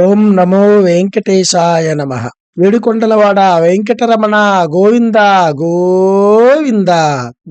ఓం నమో వెంకటేశాయ నమ. ఏడుకొండలవాడ వెంకటరమణ గోవింద గోవింద.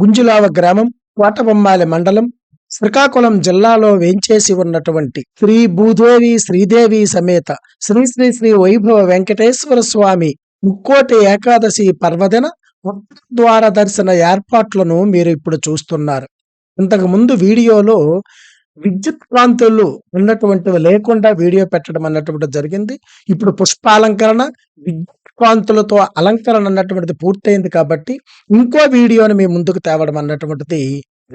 గుంజులావ గ్రామం, కోటబొమ్మాలి మండలం, శ్రీకాకుళం జిల్లాలో వేంచేసి ఉన్నటువంటి శ్రీ భూదేవి శ్రీదేవి సమేత శ్రీ శ్రీ శ్రీ వైభవ వెంకటేశ్వర స్వామి ముక్కోటి ఏకాదశి పర్వదిన ద్వార దర్శన ఏర్పాట్లను మీరు ఇప్పుడు చూస్తున్నారు. ఇంతకు ముందు వీడియోలో విద్యుత్ కాంతులు ఉన్నటువంటివి లేకుండా వీడియో పెట్టడం అన్నటువంటిది జరిగింది. ఇప్పుడు పుష్పాలంకరణ, విద్యుత్ కాంతులతో అలంకరణ అన్నటువంటిది పూర్తయింది కాబట్టి ఇంకో వీడియోని మీ ముందుకు తేవడం అన్నటువంటిది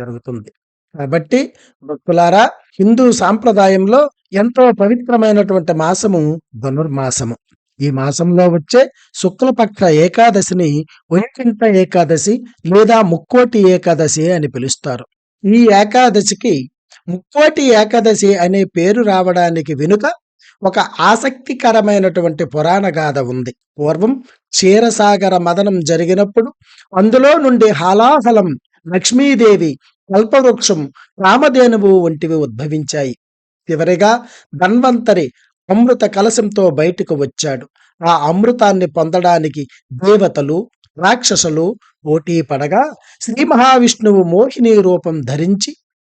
జరుగుతుంది. కాబట్టి భక్తులారా, హిందూ సాంప్రదాయంలో ఎంతో పవిత్రమైనటువంటి మాసము ధనుర్మాసము. ఈ మాసంలో వచ్చే శుక్లపక్ష ఏకాదశిని వైకుంఠ ఏకాదశి లేదా ముక్కోటి ఏకాదశి అని పిలుస్తారు. ఈ ఏకాదశికి ముక్కోటి ఏకాదశి అనే పేరు రావడానికి వెనుక ఒక ఆసక్తికరమైనటువంటి పురాణ గాథ ఉంది. పూర్వం క్షీరసాగర మదనం జరిగినప్పుడు అందులో నుండి హాలాహలం, లక్ష్మీదేవి, కల్పవృక్షం, రామధేనువు వంటివి ఉద్భవించాయి. చివరిగా ధన్వంతరి అమృత కలశంతో బయటకు వచ్చాడు. ఆ అమృతాన్ని పొందడానికి దేవతలు, రాక్షసులు పోటీ పడగా శ్రీ మహావిష్ణువు మోహిని రూపం ధరించి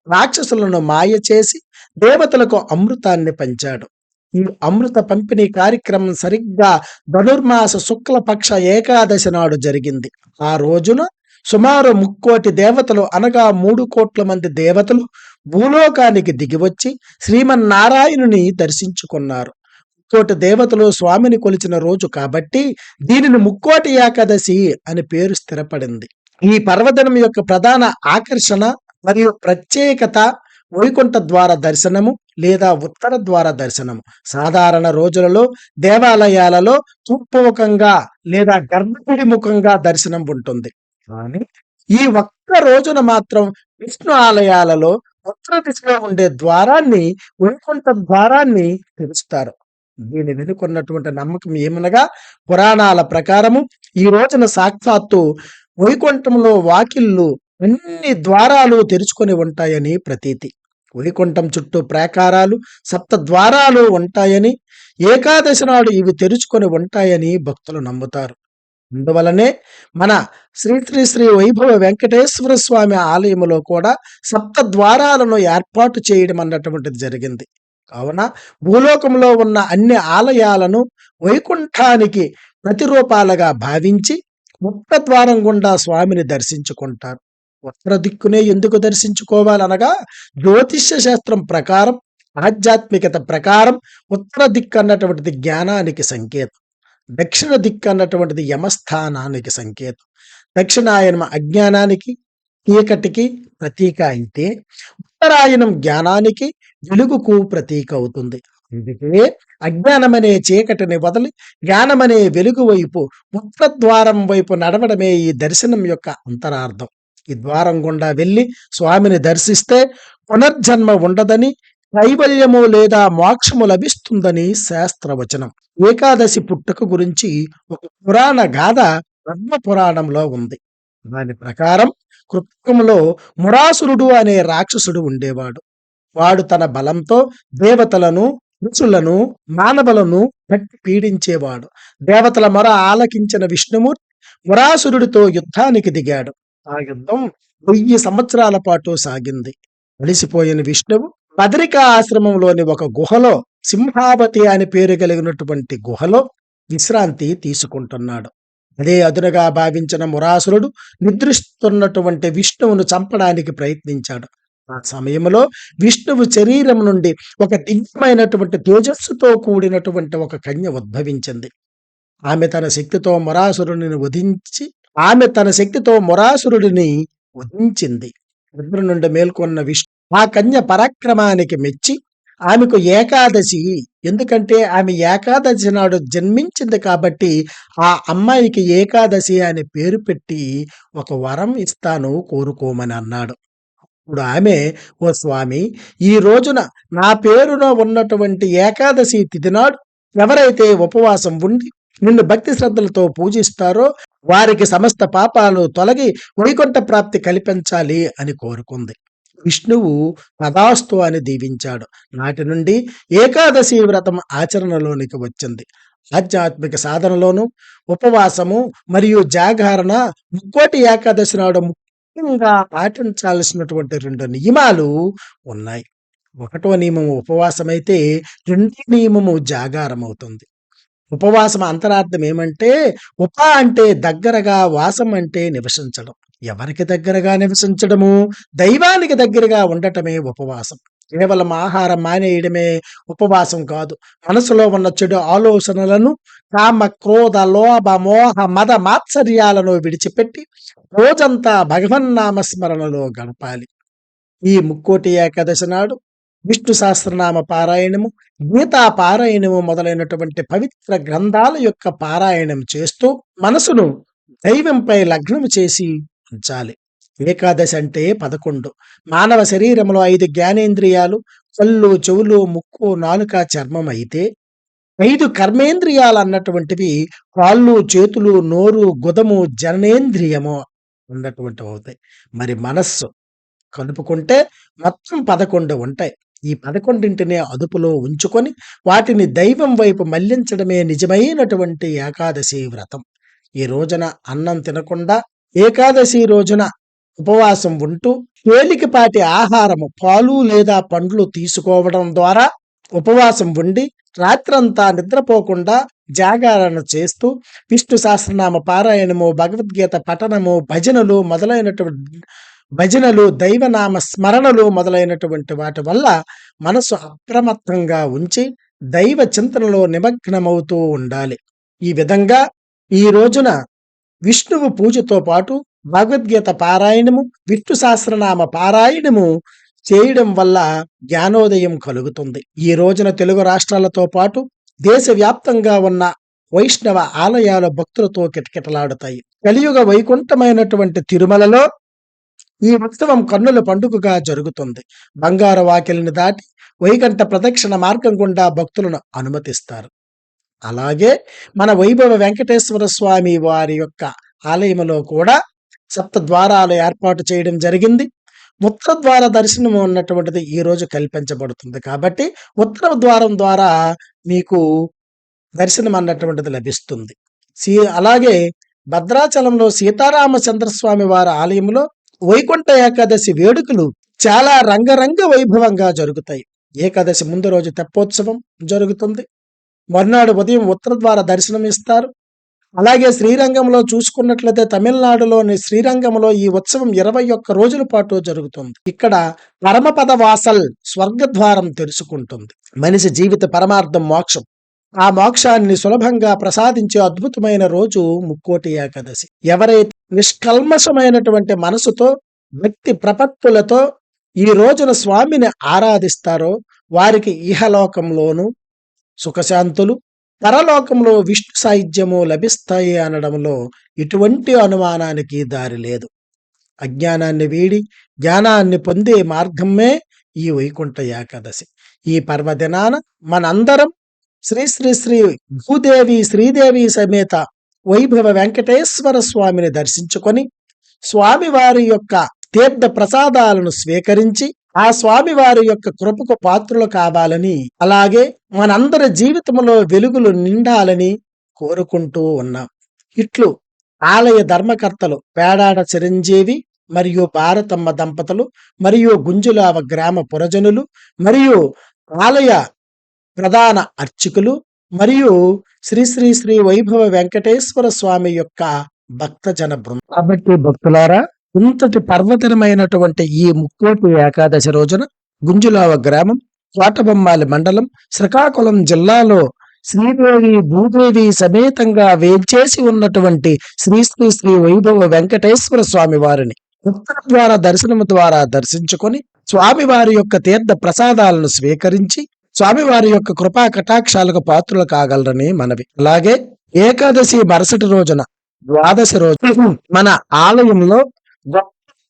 రాక్షసులను మాయ చేసి దేవతలకు అమృతాన్ని పంచాడు. ఈ అమృత పంపిణీ కార్యక్రమం సరిగ్గా ధనుర్మాస శుక్లపక్ష ఏకాదశి నాడు జరిగింది. ఆ రోజున సుమారు 3,000,000 దేవతలు అనగా 3 కోట్ల మంది దేవతలు భూలోకానికి దిగివచ్చి శ్రీమన్నారాయణుని దర్శించుకున్నారు. 3,000,000 దేవతలు స్వామిని కొలిచిన రోజు కాబట్టి దీనిని ముక్కోటి ఏకాదశి అని పేరు స్థిరపడింది. ఈ పర్వదినం యొక్క ప్రధాన ఆకర్షణ మరియు ప్రత్యేకత వైకుంఠ ద్వార దర్శనము లేదా ఉత్తర ద్వార దర్శనము. సాధారణ రోజులలో దేవాలయాలలో తూర్పు ముఖంగా లేదా గర్భగుడి ముఖంగా దర్శనం ఉంటుంది. కానీ ఈ ఒక్క రోజున మాత్రం విష్ణు ఆలయాలలో ఉత్తర దిశలో ఉండే ద్వారాన్ని, వైకుంఠ ద్వారాన్ని తెరుస్తారు. దీని వెనుకున్నటువంటి నమ్మకం ఏమనగా, పురాణాల ప్రకారము ఈ రోజున సాక్షాత్తు వైకుంఠంలో వాకిళ్ళు అన్ని ద్వారాలు తెరుచుకొని ఉంటాయని ప్రతీతి. వైకుంఠం చుట్టూ ప్రాకారాలు, 7 ద్వారాలు ఉంటాయని, ఏకాదశి నాడు ఇవి తెరుచుకొని ఉంటాయని భక్తులు నమ్ముతారు. అందువలనే మన శ్రీ శ్రీ శ్రీ వైభవ వెంకటేశ్వర స్వామి ఆలయంలో కూడా 7 ద్వారాలను ఏర్పాటు చేయడం అన్నటువంటిది జరిగింది. కావున భూలోకంలో ఉన్న అన్ని ఆలయాలను వైకుంఠానికి ప్రతిరూపాలుగా భావించి ముక్త ద్వారం గుండా స్వామిని దర్శించుకుంటారు. ఉత్తర దిక్కునే ఎందుకు దర్శించుకోవాలనగా, జ్యోతిష్య శాస్త్రం ప్రకారం, ఆధ్యాత్మికత ప్రకారం ఉత్తర దిక్కు అన్నటువంటిది జ్ఞానానికి సంకేతం, దక్షిణ దిక్కు అన్నటువంటిది యమస్థానానికి సంకేతం. దక్షిణాయనం అజ్ఞానానికి, చీకటికి ప్రతీక అయితే ఉత్తరాయణం జ్ఞానానికి, వెలుగుకు ప్రతీక అవుతుంది. అందుకే అజ్ఞానమనే చీకటిని వదిలి జ్ఞానమనే వెలుగు వైపు, ఉత్తర ద్వారం వైపు నడవడమే ఈ దర్శనం యొక్క అంతరార్థం. ఈ ద్వారం గుండా వెళ్ళి స్వామిని దర్శిస్తే పునర్జన్మ ఉండదని, కైవల్యము లేదా మోక్షము లభిస్తుందని శాస్త్రవచనం. ఏకాదశి పుట్టుక గురించి ఒక పురాణ గాథ బ్రహ్మ పురాణంలో ఉంది. దాని ప్రకారం కృతయుగంలో మురాసురుడు అనే రాక్షసుడు ఉండేవాడు. వాడు తన బలంతో దేవతలను, ఋషులను, మానవులను గట్టి పీడించేవాడు. దేవతల మొర ఆలకించిన విష్ణుమూర్తి మురాసురుడితో యుద్ధానికి దిగాడు. ఆ యుద్ధం 1000 సంవత్సరాల పాటు సాగింది. అలిసిపోయిన విష్ణువు బదరికా ఆశ్రమంలోని ఒక గుహలో, సింహావతి అని పేరు కలిగినటువంటి గుహలో విశ్రాంతి తీసుకుంటున్నాడు. అదే అదునుగా భావించిన మురాసురుడు నిద్రిస్తున్నటువంటి విష్ణువును చంపడానికి ప్రయత్నించాడు. ఆ సమయంలో విష్ణువు శరీరం నుండి ఒక దివ్యమైనటువంటి తేజస్సుతో కూడినటువంటి ఒక కన్య ఉద్భవించింది. ఆమె తన శక్తితో మొరాసురుడిని వధించింది. నిద్ర నుండి మేల్కొన్న విష్ణు ఆ కన్య పరాక్రమానికి మెచ్చి ఆమెకు ఏకాదశి, ఎందుకంటే ఆమె ఏకాదశి నాడు జన్మించింది కాబట్టి ఆ అమ్మాయికి ఏకాదశి అనే పేరు పెట్టి ఒక వరం ఇస్తాను, కోరుకోమని అన్నాడు. ఇప్పుడు ఆమె, ఓ స్వామి, ఈ రోజున నా పేరున ఉన్నటువంటి ఏకాదశి తిథి నాడు ఎవరైతే ఉపవాసం ఉండి నిన్ను భక్తి శ్రద్ధలతో పూజిస్తారో వారికి సమస్త పాపాలు తొలగి వైకుంఠ ప్రాప్తి కల్పించాలి అని కోరుకుంది. విష్ణువు తథాస్తు అని దీవించాడు. నాటి నుండి ఏకాదశి వ్రతం ఆచరణలోనికి వచ్చింది. ఆధ్యాత్మిక సాధనలోను ఉపవాసము మరియు జాగరణ ముక్కోటి ఏకాదశి నాడు ముఖ్యంగా పాటించాల్సినటువంటి 2 నియమాలు ఉన్నాయి. ఒకటో నియమము ఉపవాసం అయితే, రెండో నియమము జాగారం అవుతుంది. ఉపవాసం అంతరార్థం ఏమంటే, అంటే దగ్గరగా, వాసం అంటే నివసించడం. ఎవరికి దగ్గరగా నివసించడము? దైవానికి దగ్గరగా ఉండటమే ఉపవాసం. కేవలం ఆహారం మానేయడమే ఉపవాసం కాదు. మనసులో ఉన్న చెడు ఆలోచనలను, కామ, క్రోధ, లోభ, మోహ, మద, మాత్సర్యాలను విడిచిపెట్టి రోజంతా భగవన్నామ స్మరణలో గడపాలి. ఈ ముక్కోటి ఏకాదశి నాడు విష్ణు సహస్రనామ పారాయణము, గీతా పారాయణము మొదలైనటువంటి పవిత్ర గ్రంథాల యొక్క పారాయణం చేస్తూ మనసును దైవంపై లగ్నం చేసి ఉంచాలి. ఏకాదశి అంటే 11. మానవ శరీరంలో 5 జ్ఞానేంద్రియాలు, కళ్ళు, చెవులు, ముక్కు, నాలుక, చర్మం అయితే 5 కర్మేంద్రియాలు అన్నటువంటివి కాళ్ళు, చేతులు, నోరు, గుదము, జననేంద్రియము ఉన్నటువంటివి అవుతాయి. మరి మనస్సు కలుపుకుంటే మొత్తం 11 ఉంటాయి. ఈ 11ంటిని అదుపులో ఉంచుకొని వాటిని దైవం వైపు మళ్లించడమే నిజమైనటువంటి ఏకాదశి వ్రతం. ఈ రోజున అన్నం తినకుండా ఏకాదశి రోజున ఉపవాసం ఉంటూ తేలికపాటి ఆహారము, పాలు లేదా పండ్లు తీసుకోవడం ద్వారా ఉపవాసం ఉండి రాత్రంతా నిద్రపోకుండా జాగరణ చేస్తూ విష్ణు సహస్రనామ పారాయణము, భగవద్గీత పఠనము, భజనలు, దైవనామ స్మరణలు మొదలైనటువంటి వాటి వల్ల మనసు అప్రమత్తంగా ఉంచి దైవ చింతనలో నిమగ్నమవుతూ ఉండాలి. ఈ విధంగా ఈ రోజున విష్ణువు పూజతో పాటు భగవద్గీత పారాయణము, విష్ణు సహస్రనామ పారాయణము చేయడం వల్ల జ్ఞానోదయం కలుగుతుంది. ఈ రోజున తెలుగు రాష్ట్రాలతో పాటు దేశవ్యాప్తంగా ఉన్న వైష్ణవ ఆలయాల భక్తులతో కిటకిటలాడుతాయి. కలియుగ వైకుంఠమైనటువంటి తిరుమలలో ఈ ఉత్సవం కన్నుల పండుగగా జరుగుతుంది. బంగారు వాకిలిని దాటి వైకుంఠ ప్రదక్షిణ మార్గం గుండా భక్తులను అనుమతిస్తారు. అలాగే మన వైభవ వెంకటేశ్వర స్వామి వారి యొక్క ఆలయంలో కూడా 7 ద్వారాలు ఏర్పాటు చేయడం జరిగింది. ఉత్తర ద్వార దర్శనం ఉన్నటువంటిది ఈ రోజు కల్పించబడుతుంది. కాబట్టి ఉత్తర ద్వారం ద్వారా మీకు దర్శనం అన్నటువంటిది లభిస్తుంది. అలాగే భద్రాచలంలో సీతారామచంద్రస్వామి వారి ఆలయంలో వైకుంఠ ఏకాదశి వేడుకలు చాలా రంగరంగ వైభవంగా జరుగుతాయి. ఏకాదశి ముందు రోజు తెప్పోత్సవం జరుగుతుంది. మర్నాడు ఉదయం ఉత్తర ద్వార దర్శనం ఇస్తారు. అలాగే శ్రీరంగంలో చూసుకున్నట్లయితే తమిళనాడులోని శ్రీరంగంలో ఈ ఉత్సవం 21 రోజుల పాటు జరుగుతుంది. ఇక్కడ పరమపద వాసల్ స్వర్గద్వారం తెరుచుకుంటుంది. మనిషి జీవిత పరమార్థం మోక్షం. ఆ మోక్షాన్ని సులభంగా ప్రసాదించే అద్భుతమైన రోజు ముక్కోటి ఏకాదశి. ఎవరైతే నిష్కల్మషమైనటువంటి మనసుతో, భక్తి ప్రపత్తులతో ఈ రోజున స్వామిని ఆరాధిస్తారో వారికి ఇహలోకంలోను సుఖశాంతులు, పరలోకంలో విష్ణు సాయుధ్యము లభిస్తాయి అనడంలో ఎటువంటి అనుమానానికి దారి లేదు. అజ్ఞానాన్ని వీడి జ్ఞానాన్ని పొందే మార్గమే ఈ వైకుంఠ ఏకాదశి. ఈ పర్వదినాన మనందరం శ్రీ శ్రీ శ్రీ భూదేవి శ్రీదేవి సమేత వైభవ వెంకటేశ్వర స్వామిని దర్శించుకొని స్వామివారి యొక్క తీర్థ ప్రసాదాలను స్వీకరించి ఆ స్వామివారి యొక్క కృపకు పాత్రులు కావాలని, అలాగే మనందరి జీవితంలో వెలుగులు నిండాలని కోరుకుంటూ ఉన్నాం. ఇట్లు ఆలయ ధర్మకర్తలు పేడాడ చిరంజీవి మరియు భారతమ్మ దంపతులు మరియు గుంజులావ గ్రామ పురజనులు మరియు ఆలయ ప్రధాన అర్చకులు మరియు శ్రీ శ్రీ శ్రీ వైభవ వెంకటేశ్వర స్వామి యొక్క భక్తజన బృందం. కాబట్టి భక్తులారా, ఇంతటి పర్వతనమైనటువంటి ఈ ముక్కోటి ఏకాదశి రోజున గుంజులావ గ్రామం, కోటబొమ్మాలి మండలం, శ్రీకాకుళం జిల్లాలో శ్రీదేవి భూదేవి సమేతంగా వేంచేసి ఉన్నటువంటి శ్రీ శ్రీ శ్రీ వైభవ వెంకటేశ్వర స్వామి వారిని ఉత్తర ద్వార దర్శనము ద్వారా దర్శించుకొని స్వామివారి యొక్క తీర్థ ప్రసాదాలను స్వీకరించి స్వామివారి యొక్క కృపా కటాక్షాలకు పాత్రలు కాగలరని మనవి. అలాగే ఏకాదశి మరుసటి రోజున ద్వాదశి రోజు మన ఆలయంలో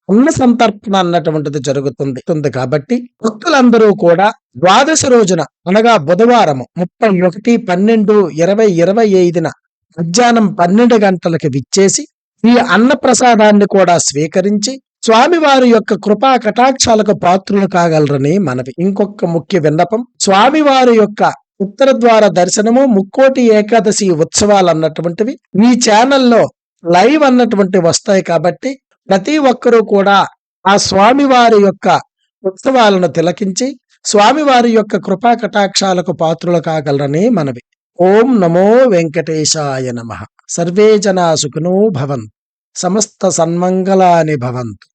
అన్న సంతర్పణ అన్నటువంటిది జరుగుతుంది. కాబట్టి భక్తులందరూ కూడా ద్వాదశి రోజున అనగా బుధవారం 31/12/2025 మధ్యాహ్నం 12 గంటలకి విచ్చేసి ఈ అన్న ప్రసాదాన్ని కూడా స్వీకరించి స్వామివారి యొక్క కృపా కటాక్షాలకు పాత్రులు కాగలరని మనవి. ఇంకొక ముఖ్య విన్నపం, స్వామివారి యొక్క ఉత్తర ద్వార దర్శనము, ముక్కోటి ఏకాదశి ఉత్సవాలు అన్నటువంటివి ఈ ఛానల్లో లైవ్ అన్నటువంటి వస్తాయి కాబట్టి ప్రతి ఒక్కరూ కూడా ఆ స్వామివారి యొక్క ఉత్సవాలను తిలకించి స్వామివారి యొక్క కృపా కటాక్షాలకు పాత్రులు కాగలరని మనవి. ఓం నమో వెంకటేశాయ నమః. సర్వే జనా సుఖినో భవంతు. సమస్త సన్మంగళాని భవంతు.